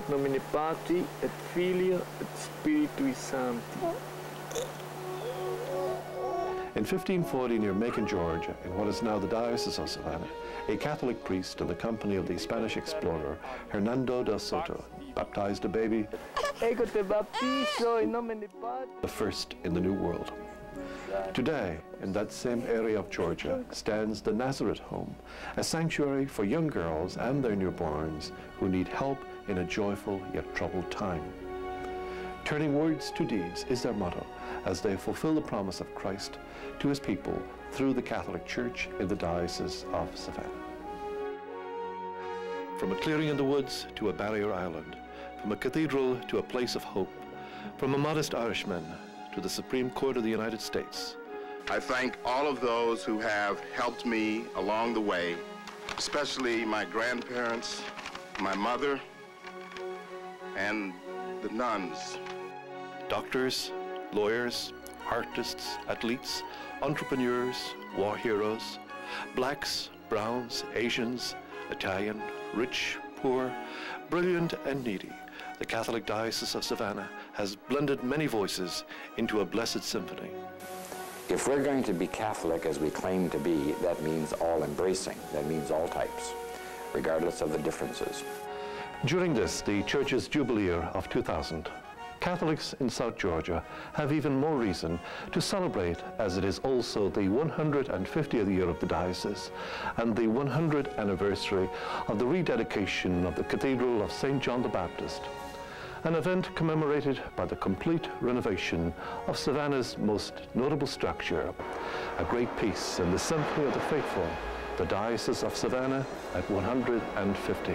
et nomine Patri, et Filii, et Spiritui Sancti. In 1540, near Macon, Georgia, in what is now the Diocese of Savannah, a Catholic priest in the company of the Spanish explorer Hernando del Soto baptized a baby, Ego te baptizo in nomine Patri. the first in the New World. Today, in that same area of Georgia, stands the Nazareth Home, a sanctuary for young girls and their newborns who need help in a joyful yet troubled time. Turning words to deeds is their motto as they fulfill the promise of Christ to his people through the Catholic Church in the Diocese of Savannah. From a clearing in the woods to a barrier island, from a cathedral to a place of hope, from a modest Irishman to the Supreme Court of the United States. I thank all of those who have helped me along the way, especially my grandparents, my mother, and the nuns. Doctors, lawyers, artists, athletes, entrepreneurs, war heroes, blacks, browns, Asians, Italian, rich, poor, brilliant and needy. The Catholic Diocese of Savannah has blended many voices into a blessed symphony. If we're going to be Catholic as we claim to be, that means all-embracing. That means all types, regardless of the differences. During this, the Church's Jubilee year of 2000, Catholics in South Georgia have even more reason to celebrate, as it is also the 150th year of the diocese and the 100th anniversary of the rededication of the Cathedral of St. John the Baptist, an event commemorated by the complete renovation of Savannah's most notable structure, a great piece in the Symphony of the Faithful, the Diocese of Savannah at 150.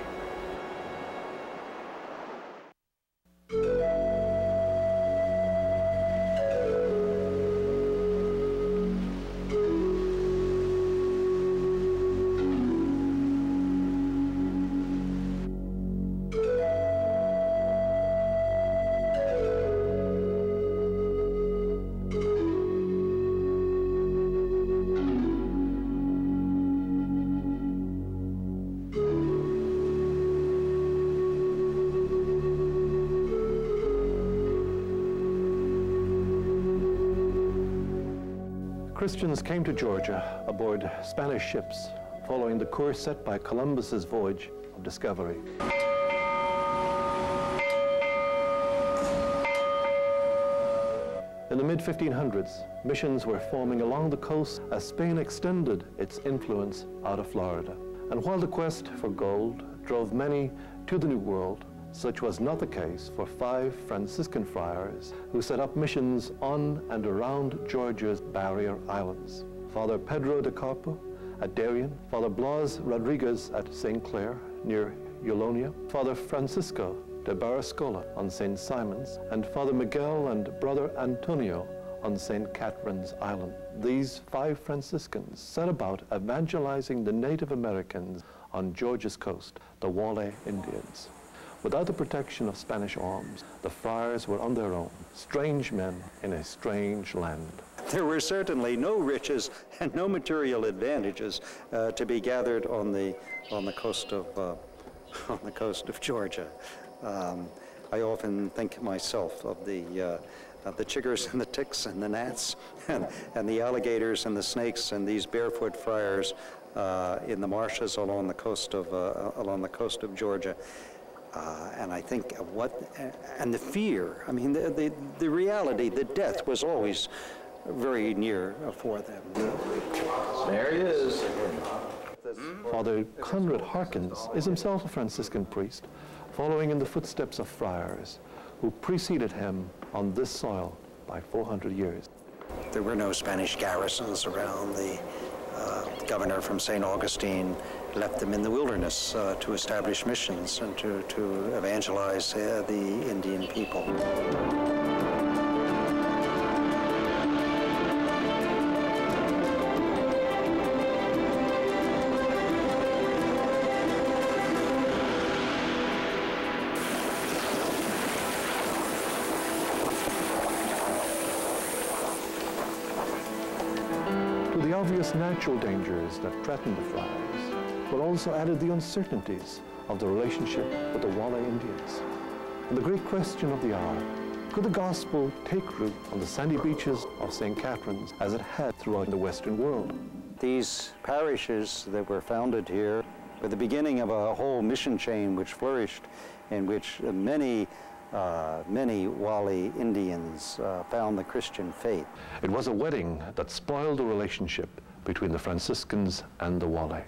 Christians came to Georgia aboard Spanish ships following the course set by Columbus's voyage of discovery. In the mid-1500s, missions were forming along the coast as Spain extended its influence out of Florida. And while the quest for gold drove many to the New World, such was not the case for 5 Franciscan friars who set up missions on and around Georgia's barrier islands. Father Pedro de Carpo at Darien, Father Blas Rodriguez at St. Clair near Eulonia, Father Francisco de Barascola on St. Simon's, and Father Miguel and Brother Antonio on St. Catherine's Island. These 5 Franciscans set about evangelizing the Native Americans on Georgia's coast, the Wale Indians. Without the protection of Spanish arms, the friars were on their own, strange men in a strange land. There were certainly no riches and no material advantages to be gathered on the coast of Georgia. I often think myself of the chiggers and the ticks and the gnats and the alligators and the snakes and these barefoot friars in the marshes along the coast of Georgia. And I think of and the fear, I mean, the reality, the death was always very near for them. There he is. Father Conrad Harkins is himself a Franciscan priest, following in the footsteps of friars who preceded him on this soil by 400 years. There were no Spanish garrisons around. The governor from St. Augustine left them in the wilderness to establish missions and to evangelize the Indian people. To the obvious natural dangers that threatened the friars were also added the uncertainties of the relationship with the Walley Indians. And the great question of the hour: could the gospel take root on the sandy beaches of St. Catherine's as it had throughout the Western world? These parishes that were founded here were the beginning of a whole mission chain which flourished, in which many Walley Indians found the Christian faith. It was a wedding that spoiled the relationship between the Franciscans and the Walley.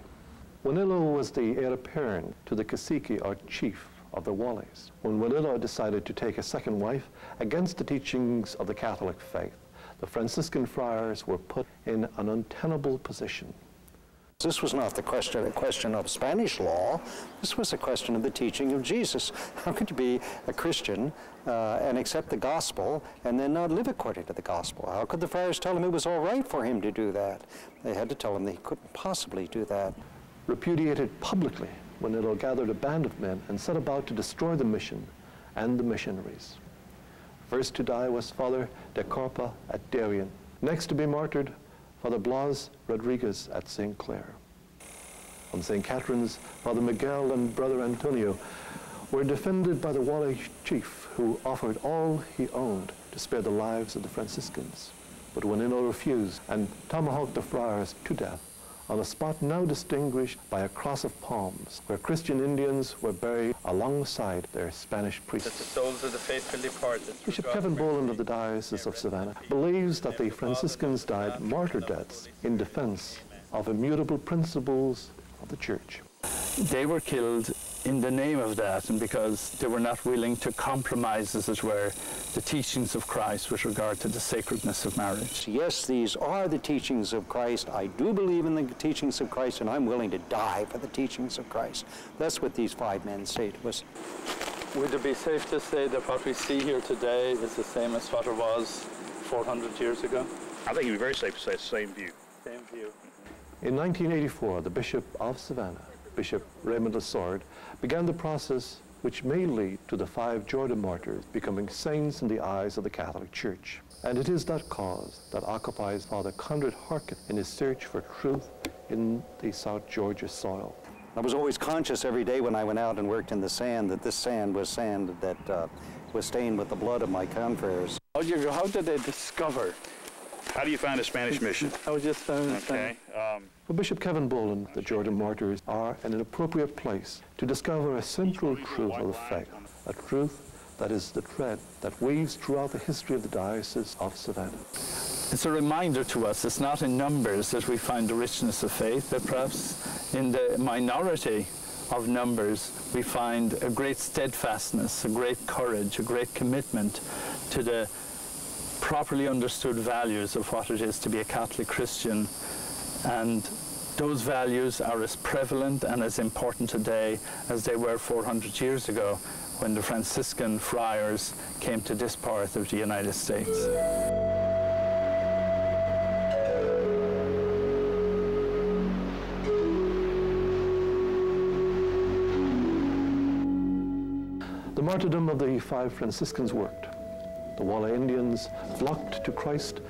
Wanillo was the heir apparent to the cacique or chief of the Walleys. When Wanillo decided to take a second wife against the teachings of the Catholic faith, the Franciscan friars were put in an untenable position. This was not a question of Spanish law. This was a question of the teaching of Jesus. How could you be a Christian and accept the gospel and then not live according to the gospel? How could the friars tell him it was all right for him to do that? They had to tell him that he couldn't possibly do that. Repudiated publicly, Wanillo gathered a band of men and set about to destroy the mission and the missionaries. First to die was Father de Corpa at Darien. Next to be martyred, Father Blas Rodriguez at St. Clair. On St. Catherine's, Father Miguel and Brother Antonio were defended by the Walley chief, who offered all he owned to spare the lives of the Franciscans. But Wanillo refused and tomahawked the friars to death on a spot now distinguished by a cross of palms, where Christian Indians were buried alongside their Spanish priests. That the souls of the faithful departed. Bishop Kevin Boland of the Diocese of Savannah believes that the Franciscans died martyr deaths in defense of immutable principles of the Church. They were killed in the name of that, and because they were not willing to compromise, as it were, the teachings of Christ with regard to the sacredness of marriage. Yes, these are the teachings of Christ. I do believe in the teachings of Christ, and I'm willing to die for the teachings of Christ. That's what these five men say to us. Would it be safe to say that what we see here today is the same as what it was 400 years ago? I think it would be very safe to say it's the same view. Same view. In 1984, the Bishop of Savannah, Bishop Raymond Lessard, began the process which may lead to the 5 Jordan martyrs becoming saints in the eyes of the Catholic Church. And it is that cause that occupies Father Conrad Harkin in his search for truth in the South Georgia soil. I was always conscious every day when I went out and worked in the sand that this sand was sand that was stained with the blood of my confreres. How did they discover? How do you find a Spanish mission? I was just found Okay. For Bishop Kevin Boland, the Jordan martyrs are in an appropriate place to discover a central truth of the faith, a truth that is the thread that weaves throughout the history of the Diocese of Savannah. It's a reminder to us, it's not in numbers that we find the richness of faith, but perhaps in the minority of numbers we find a great steadfastness, a great courage, a great commitment to the properly understood values of what it is to be a Catholic Christian. And those values are as prevalent and as important today as they were 400 years ago when the Franciscan friars came to this part of the United States. The martyrdom of the 5 Franciscans worked. The Walley Indians flocked to Christ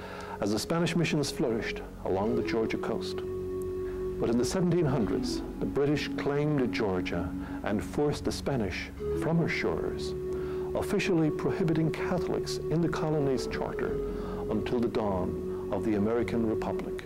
as the Spanish missions flourished along the Georgia coast. But in the 1700s, the British claimed Georgia and forced the Spanish from her shores, officially prohibiting Catholics in the colony's charter until the dawn of the American Republic.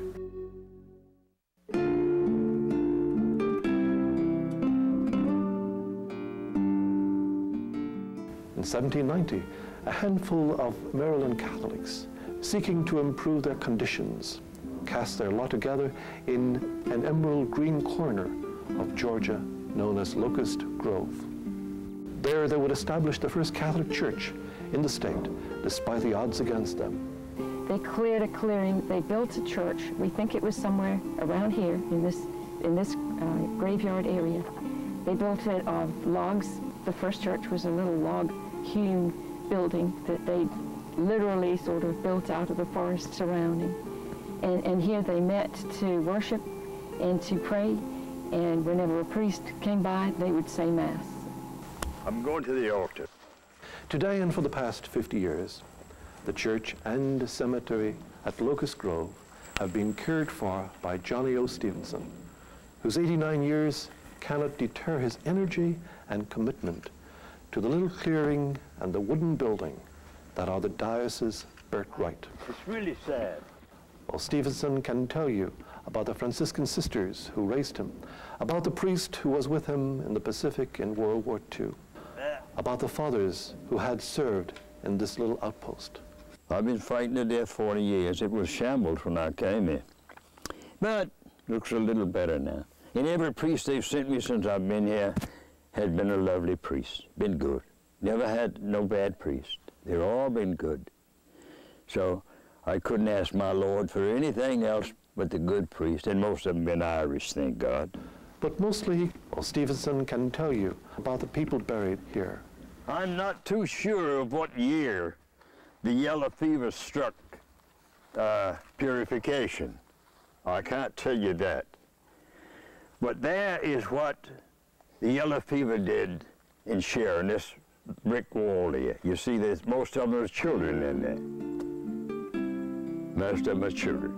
In 1790, a handful of Maryland Catholics, seeking to improve their conditions, cast their lot together in an emerald green corner of Georgia known as Locust Grove. There they would establish the first Catholic church in the state, despite the odds against them. They cleared a clearing, they built a church. We think it was somewhere around here in this graveyard area. They built it of logs. The first church was a little log-hewn building that they literally sort of built out of the forest surrounding. And here they met to worship and to pray, and whenever a priest came by, they would say Mass. I'm going to the altar. Today and for the past 50 years, the church and cemetery at Locust Grove have been cared for by Johnny O. Stevenson, whose 89 years cannot deter his energy and commitment to the little clearing and the wooden building that are the diocese's birthright. It's really sad. Well, Stevenson can tell you about the Franciscan sisters who raised him, about the priest who was with him in the Pacific in World War II, about the fathers who had served in this little outpost. I've been fighting to death 40 years. It was shambles when I came here. But looks a little better now. And every priest they've sent me since I've been here has been a lovely priest, been good. Never had no bad priest. They've all been good. So I couldn't ask my Lord for anything else but the good priest, and most of them been Irish, thank God. But mostly, well, Stevenson can tell you about the people buried here. I'm not too sure of what year the yellow fever struck purification. I can't tell you that. But there is what the yellow fever did in Sharon, this brick wall here. You see, there's most of them are children in there. Most of them are children.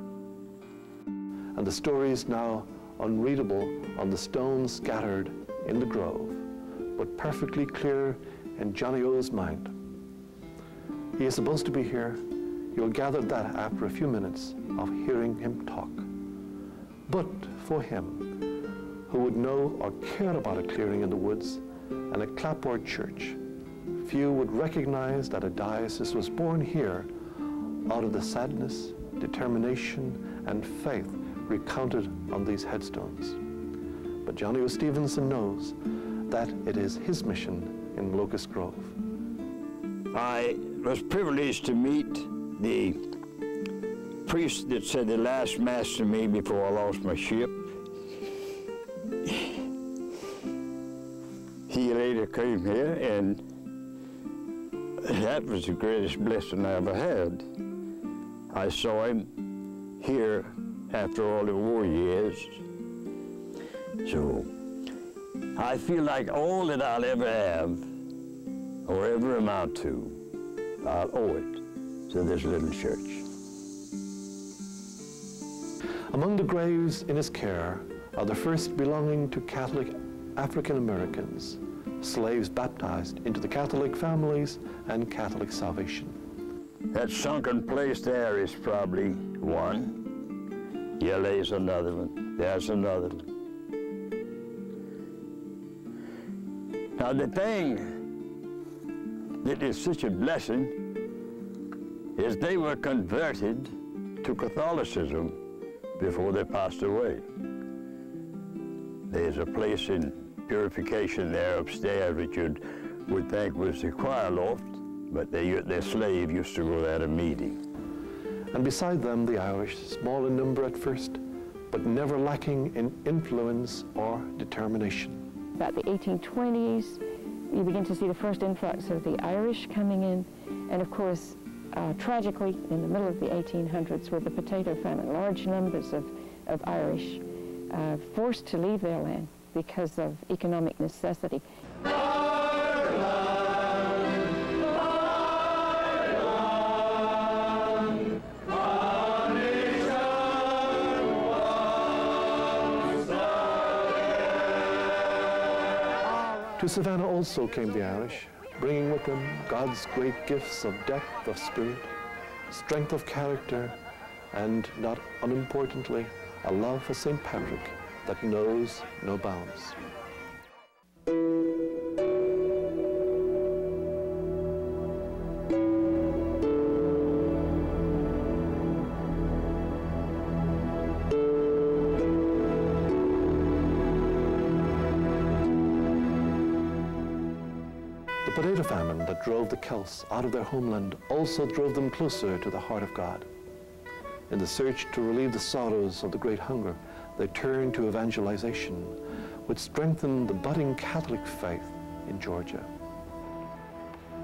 And the stories now unreadable on the stones scattered in the grove, but perfectly clear in Johnny O's mind. He is supposed to be here. You'll gather that after a few minutes of hearing him talk. But for him, who would know or care about a clearing in the woods and a clapboard church, few would recognize that a diocese was born here out of the sadness, determination, and faith recounted on these headstones. But Johnny O. Stevenson knows that it is his mission in Locust Grove. I was privileged to meet the priest that said the last mass to me before I lost my ship. He later came here, and that was the greatest blessing I ever had. I saw him here after all the war years. So I feel like all that I'll ever have or ever amount to, I'll owe it to this little church. Among the graves in his care are the first belonging to Catholic African Americans, slaves baptized into the Catholic families and Catholic salvation. That sunken place there is probably one. Yeah, there's another one. There's another one. Now the thing that is such a blessing is they were converted to Catholicism before they passed away. There's a place in purification there upstairs which you would think was the choir loft, but their slave used to go there to meeting. And beside them, the Irish, small in number at first, but never lacking in influence or determination. About the 1820s, you begin to see the first influx of the Irish coming in, and of course, tragically, in the middle of the 1800s with the potato famine, large numbers of Irish forced to leave their land because of economic necessity. To Savannah also came the Irish, bringing with them God's great gifts of depth of spirit, strength of character, and not unimportantly, a love for St. Patrick that knows no bounds. The potato famine that drove the Celts out of their homeland also drove them closer to the heart of God. In the search to relieve the sorrows of the Great Hunger, they turned to evangelization, which strengthened the budding Catholic faith in Georgia.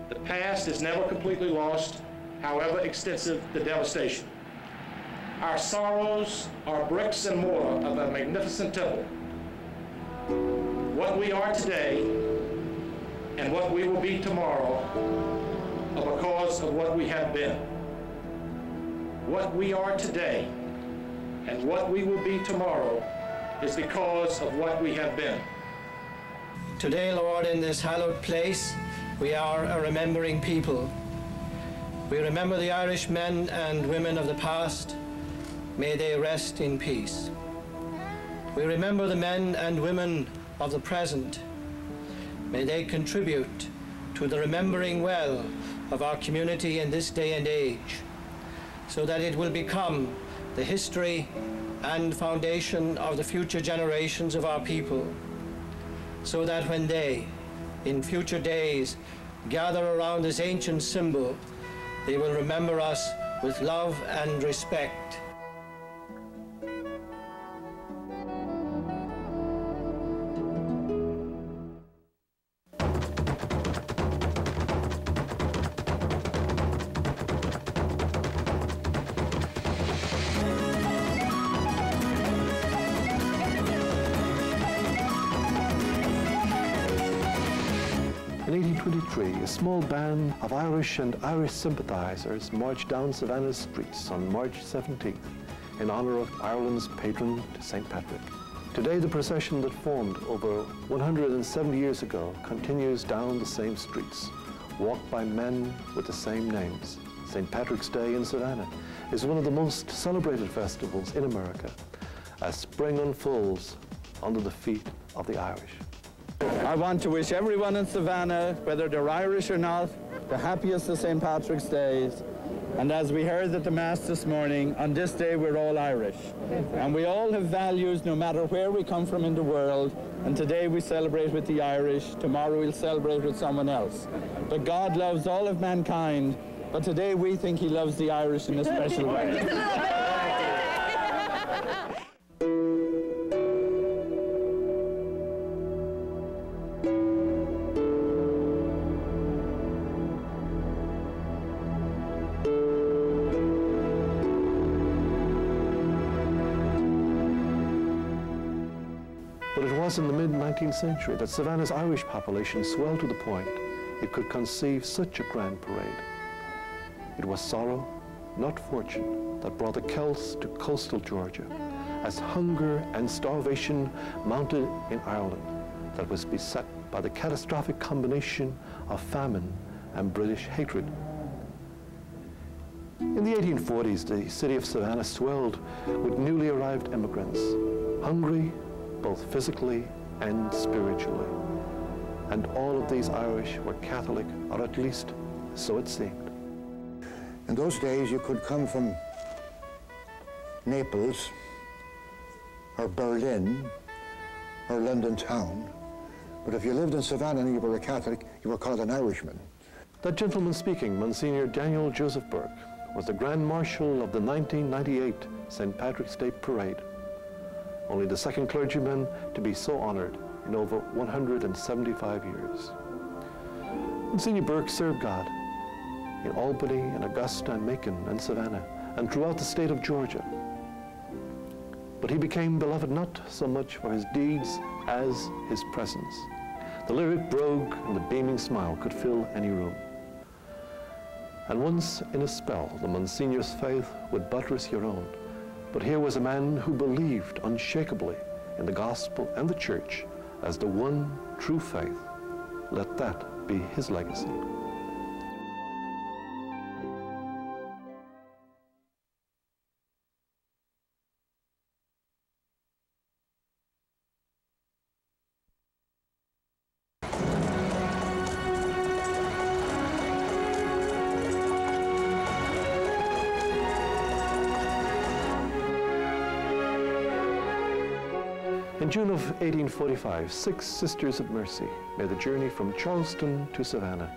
The past is never completely lost, however extensive the devastation. Our sorrows are bricks and mortar of a magnificent temple. What we are today and what we will be tomorrow are because of what we have been. What we are today and what we will be tomorrow is because of what we have been. Today, Lord, in this hallowed place, we are a remembering people. We remember the Irish men and women of the past. May they rest in peace. We remember the men and women of the present. May they contribute to the remembering well of our community in this day and age, so that it will become the history and foundation of the future generations of our people, so that when they, in future days, gather around this ancient symbol, they will remember us with love and respect. In 1823, a small band of Irish and Irish sympathisers marched down Savannah's streets on March 17th in honour of Ireland's patron, St. Patrick. Today, the procession that formed over 170 years ago continues down the same streets, walked by men with the same names. St. Patrick's Day in Savannah is one of the most celebrated festivals in America, as spring unfolds under the feet of the Irish. I want to wish everyone in Savannah, whether they're Irish or not, the happiest of St. Patrick's Days. And as we heard at the Mass this morning, on this day we're all Irish. And we all have values no matter where we come from in the world. And today we celebrate with the Irish, tomorrow we'll celebrate with someone else. But God loves all of mankind, but today we think he loves the Irish in a special way. But it was in the mid-19th century that Savannah's Irish population swelled to the point it could conceive such a grand parade. It was sorrow, not fortune, that brought the Celts to coastal Georgia, as hunger and starvation mounted in Ireland that was beset by the catastrophic combination of famine and British hatred. In the 1840s, the city of Savannah swelled with newly arrived immigrants, hungry both physically and spiritually. And all of these Irish were Catholic, or at least so it seemed. In those days, you could come from Naples, or Berlin, or London town, but if you lived in Savannah and you were a Catholic, you were called an Irishman. That gentleman speaking, Monsignor Daniel Joseph Burke, was the Grand Marshal of the 1998 St. Patrick's Day Parade, only the second clergyman to be so honored in over 175 years. Monsignor Burke served God in Albany and Augusta and Macon and Savannah and throughout the state of Georgia. But he became beloved not so much for his deeds as his presence. The lyric brogue and the beaming smile could fill any room. And once in a spell, the Monsignor's faith would buttress your own. But here was a man who believed unshakably in the gospel and the church as the one true faith. Let that be his legacy. In June of 1845, 6 Sisters of Mercy made the journey from Charleston to Savannah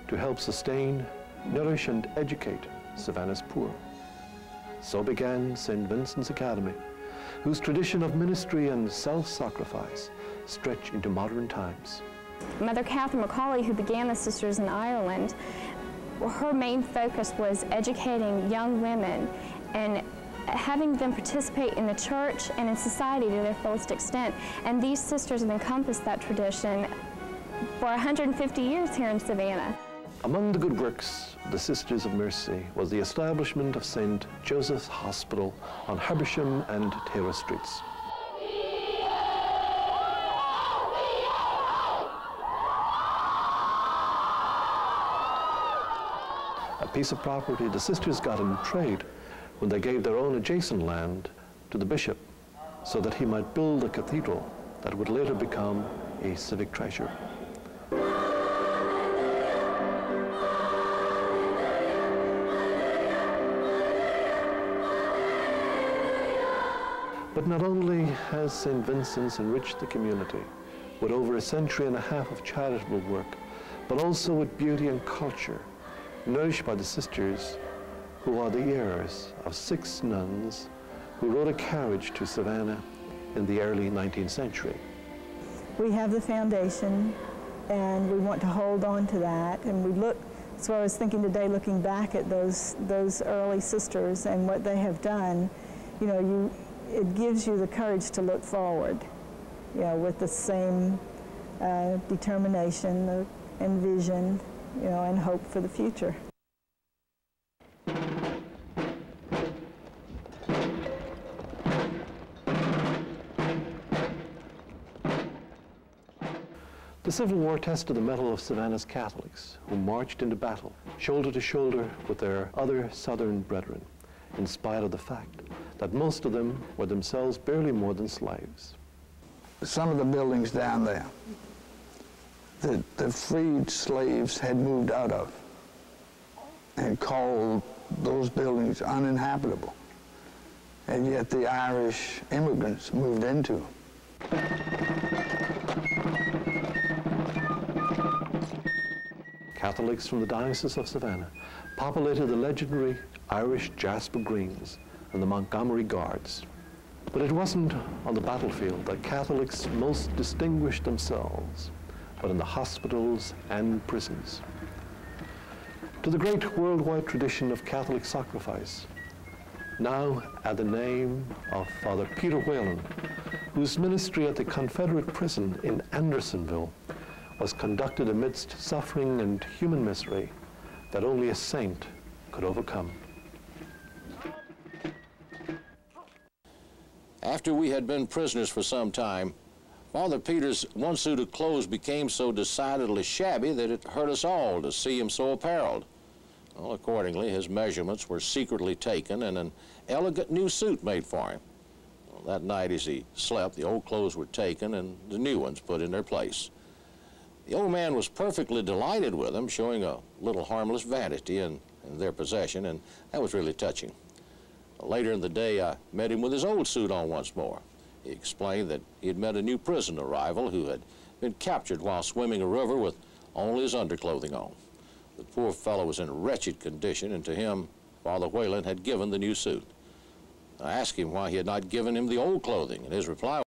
to help sustain, nourish, and educate Savannah's poor. So began St. Vincent's Academy, whose tradition of ministry and self-sacrifice stretch into modern times. Mother Catherine Macaulay, who began the Sisters in Ireland, her main focus was educating young women and having them participate in the church and in society to their fullest extent. And these sisters have encompassed that tradition for 150 years here in Savannah. Among the good works of the Sisters of Mercy was the establishment of St. Joseph's Hospital on Habersham and Taylor Streets. a piece of property the sisters got in trade when they gave their own adjacent land to the bishop so that he might build a cathedral that would later become a civic treasure. But not only has St. Vincent's enriched the community with over a century and a half of charitable work, but also with beauty and culture, nourished by the sisters who are the heirs of 6 nuns who rode a carriage to Savannah in the early 19th century. We have the foundation, and we want to hold on to that, and we look, so I was thinking today, looking back at those early sisters and what they have done, you know, it gives you the courage to look forward, you know, with the same determination and vision, you know, and hope for the future. The Civil War tested the mettle of Savannah's Catholics, who marched into battle, shoulder to shoulder with their other Southern brethren, in spite of the fact that most of them were themselves barely more than slaves. Some of the buildings down there that the freed slaves had moved out of and called those buildings uninhabitable, and yet the Irish immigrants moved into them. Catholics from the Diocese of Savannah populated the legendary Irish Jasper Greens and the Montgomery Guards. But it wasn't on the battlefield that Catholics most distinguished themselves, but in the hospitals and prisons. To the great worldwide tradition of Catholic sacrifice, now add the name of Father Peter Whalen, whose ministry at the Confederate prison in Andersonville was conducted amidst suffering and human misery that only a saint could overcome. After we had been prisoners for some time, Father Peter's one suit of clothes became so decidedly shabby that it hurt us all to see him so apparelled. Well, accordingly, his measurements were secretly taken and an elegant new suit made for him. Well, that night as he slept, the old clothes were taken and the new ones put in their place. The old man was perfectly delighted with them, showing a little harmless vanity in their possession, and that was really touching. Later in the day, I met him with his old suit on once more. He explained that he had met a new prison arrival who had been captured while swimming a river with only his underclothing on. The poor fellow was in a wretched condition, and to him, Father Whalen had given the new suit. I asked him why he had not given him the old clothing, and his reply